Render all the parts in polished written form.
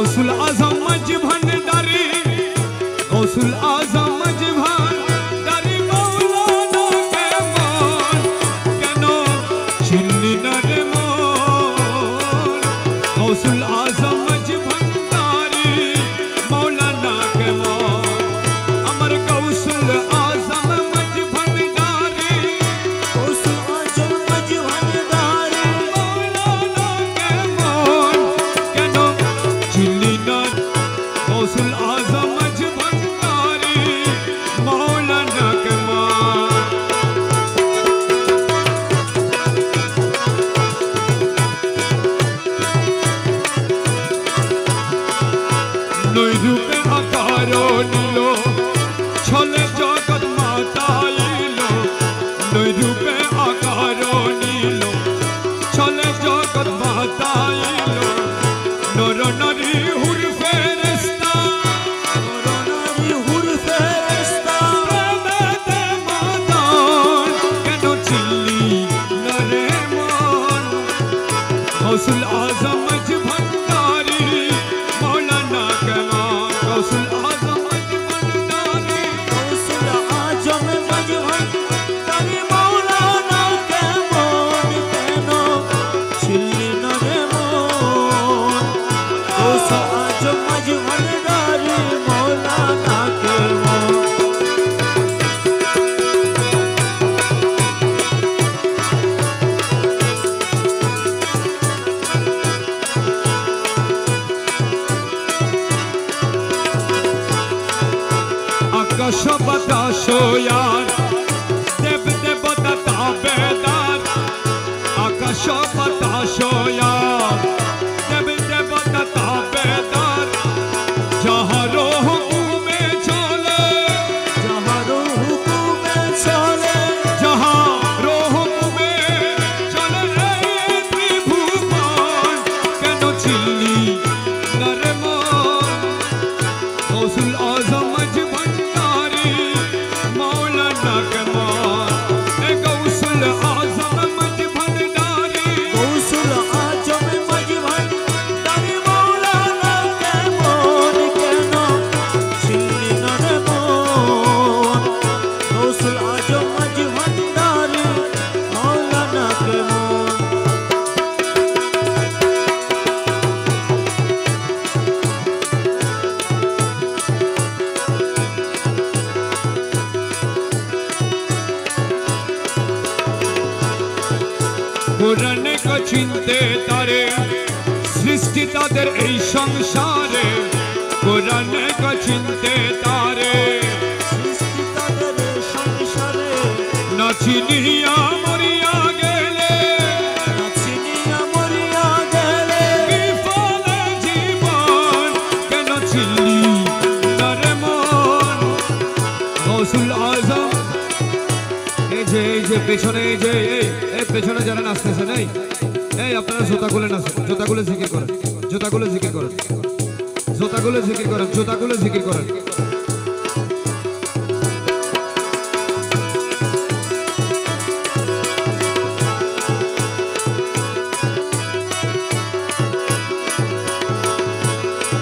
गौसुल आजम मज भंडारी गौसुल आजम मज भंडारी मौलाना के मान केनो चिल्ली न रे मान गौसुल आजम मज भंडारी मौलाना के मान अमर गौसुल आजम मज भंडारी गौसुल आजम मज भंडारी मौलाना के मान केनो चिल्ली न गौसुल आजम मज भंडारी मौलाना के मान नई रूपे आकारो नीलो छले जगत माताइलो नई रूपे आकारो नीलो छले जगत माताइलो नर नारी हुर फेरेस्ता नारी हुर फेरेस्ता प्रेमेते मातान केनो चिल्ली नरे मान गौसुल आजम मज भंडारी मौलाना के मान गौसुल आजम मज भंडारी गौसुल आजम मज भंडारी मौलाना के मान केनो चिल्ली न रे मान गौसुल आजम मज भंडारी मौलाना के मान आकाश बातास यार देव देवता ताबेदार आकाश बातास यार देव देवता ताबेदार जहारो हुकुमे चले जहारो हुकुमे चले जहारो हुकुमे चले रे त्रिभुवन केनो चिल्ली नरे मान गौसुल आजम मज भंडारी मौलाना के मान ए गौसुल आजम मज भंडारी गौसुल आजम मज भंडारी मौलाना के मान केनो चिल्ली न रे मान गौसुल आजम मज भंडारी मौलाना के मान पुराने को चिंते तारे सृष्टि ताদের এই সংসারে पुराने को चिंते तारे सृष्टि ताদের সংসারে नाचिनिया मरिया गेले নাচিনিয়া মরিয়া গেলে বিফলে জীবন কেন চিল্লি নরে মন গৌসুল আজম এই যে পেছনে এই পেছনে যারা নাচতেছেন এই আপনারা জুতাগুলো নাচেন জুতাগুলো জিকির করেন জুতাগুলো জিকির করেন জুতাগুলো জিকির করেন জুতাগুলো জিকির করেন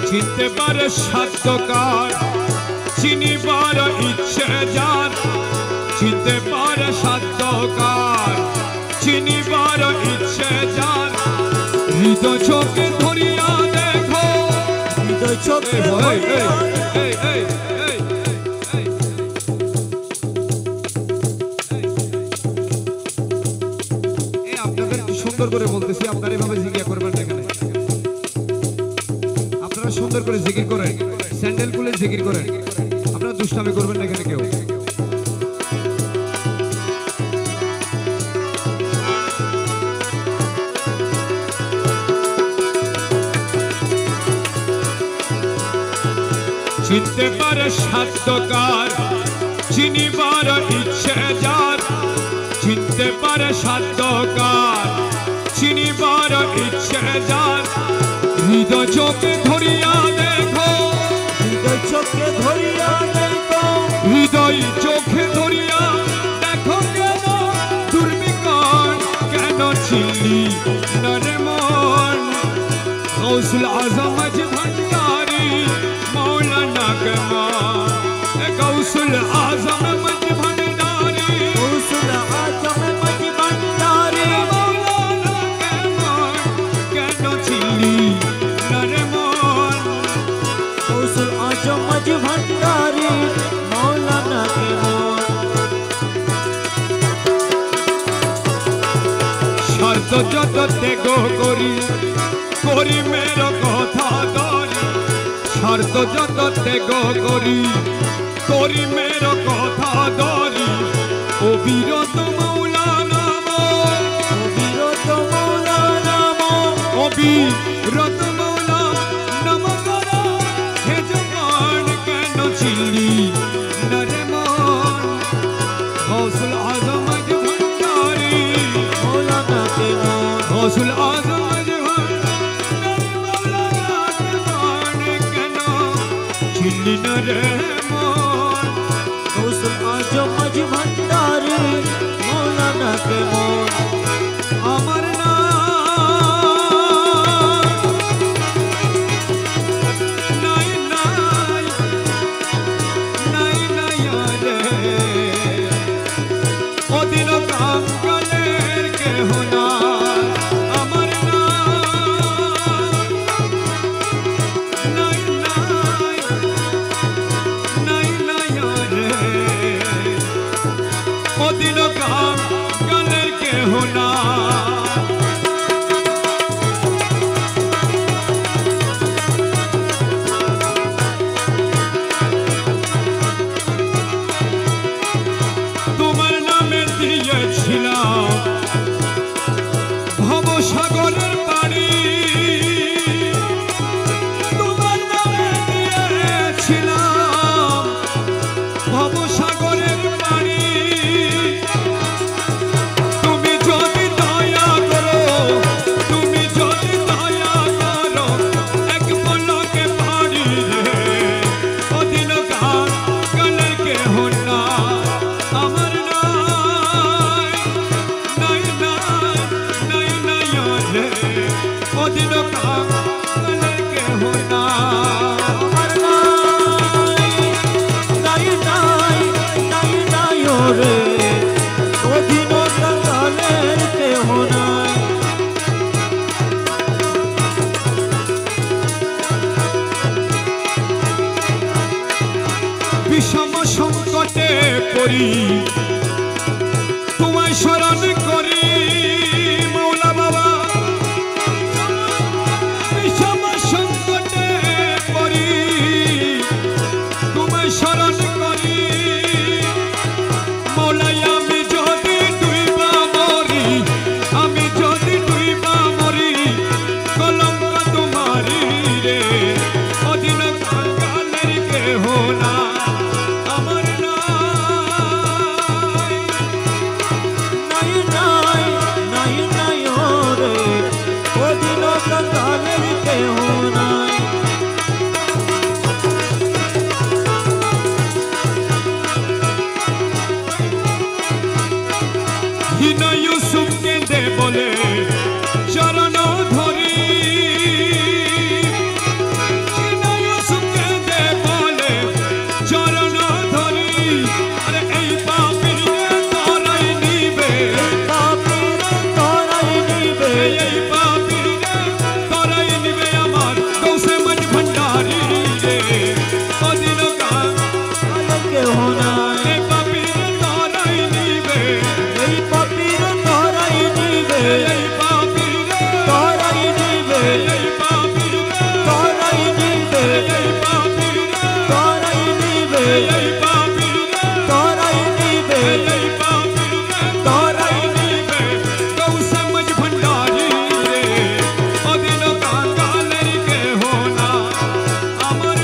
চিনতে পারে সাধ্যকার চিনিবার ইচ্ছে যার চিনতে পারে সাধ্যকার চিনিবার ইচ্ছে যার হৃদয় চোখে ধরিয়া দেখো হৃদয় চোখে ধরিয়া আপনাদের সুন্দর করে বলতেছি আপনারা এভাবে জিজ্ঞাসা করবেন না এখানে আপনারা সুন্দর করে জিকির করেন স্যান্ডেল খুলে জিকির করেন আপনারা দুষ্টামি করবেন না এখানে কেউ চিনতে পারে সাধ্যকার চিনিবার ইচ্ছে যার চিনতে পারে সাধ্যকার চিনিবার ইচ্ছে যার হৃদয় চোখে ধরিয়া দেখো হৃদয় চোখে ধরিয়া দেখো হৃদয় চোখে ধরিয়া দেখো কেন দুর্বিকার কেন চিল্লি নরে মন গৌসুল আজম মজ ভন্ডার যত ত্যাগ করি করি মের কথা ধরি স্বার্থ যত ত্যাগ করি করি মের কথা ধরি অবিরত মৌলা নাম অবিরত মৌলা নাম অবিরত মৌলা নাম করো হে জবান কেন ছিলি নরে মন গৌসুল আজম আজ ভান্ডারি মৌলানা কে মন গৌসুল আজম আজ ভান্ডারি মৌলানা কে মন কেন ছিলি নরে মন গৌসুল আজম আজ ভান্ডারি মৌলানা কে মন আমার নাই নাই নাই নাই রে অদিন কাঙ্গালের কেহ না আমার নাই নাই নাই নাই রে অদিন কাঙ্গালের কেহ না তোমার নামে দিয়েছিলাম ভবসাগরের পানি তোমার নামে দিয়েছিলাম ভবসাগরের পানি তুমি যদি দয়া করো তুমি যদি দয়া করো এক পলকে পারি রে অদিন কাঙ্গালের কেহ না আমার নাই নাই নাই নাই রে অদিন কাঙ্গালের কেহ না আমার নাই নাই নাই নাই রে অধীন কাঙ্গালের কেহ নাই বিষম সংকটে পড়ি তোমায় স্মরণ করি মৌলা বাবা বিষম সংকটে পড়ি তোমায় স্মরণ করি মৌলাই আমি যদি ডুইবা মরি আমি যদি ডুইবা মরি কলঙ্ক তোমারি রে অদিন কাঙ্গালের কেহ না আমার নাই নাই নাই নাই নাই রে অধীন কাঙ্গালের কেহ নাই হিনা ইউসুফ কেঁদে বলে চরণ ধরি হিনা ইউসুফ কেঁদে বলে চরণ ধরি আরে এই পাপীর তোরাই নিবে পাপীর তোরাই নিবে এই পাপীর তোরাই নিবে আমার গৌসে মজ ভান্ডারি রে অদিন কাঙ্গালের কেহ নাই এই পাপীর তোরাই নিবে এই পাপীর তোরাই নিবে এই পাপীর তোরাই নিবে এই পাপীর তোরাই নিবে এই পাপীর তোরাই নিবে এই পাপীর তোরাই নিবে এই পাপীর তোরাই নিবে গৌসে মজ ভান্ডারি রে অদিন কাঙ্গালের কেহ না আমার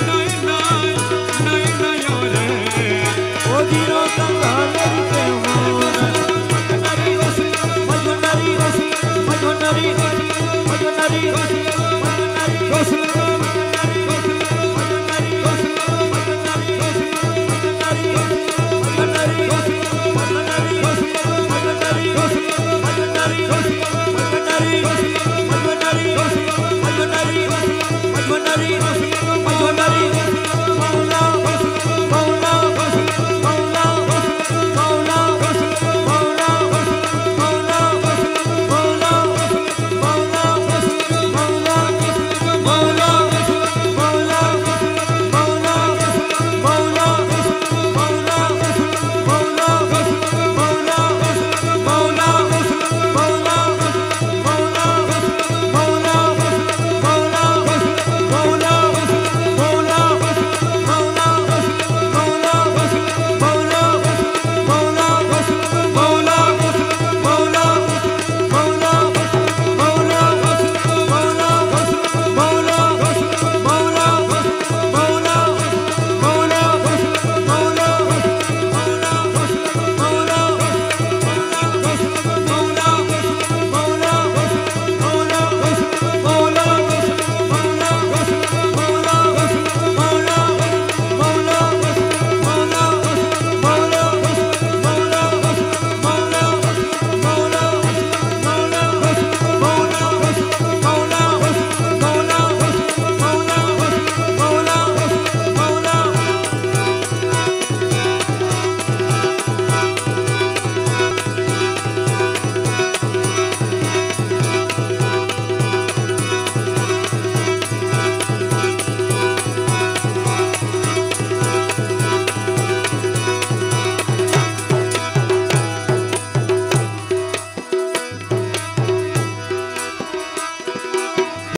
নাই নাই নাই নাই রে অধীন কাঙ্গালের কেহ নাই ভান্ডারি গৌসে ভজনারি ভজনারি ভজনারি গৌসে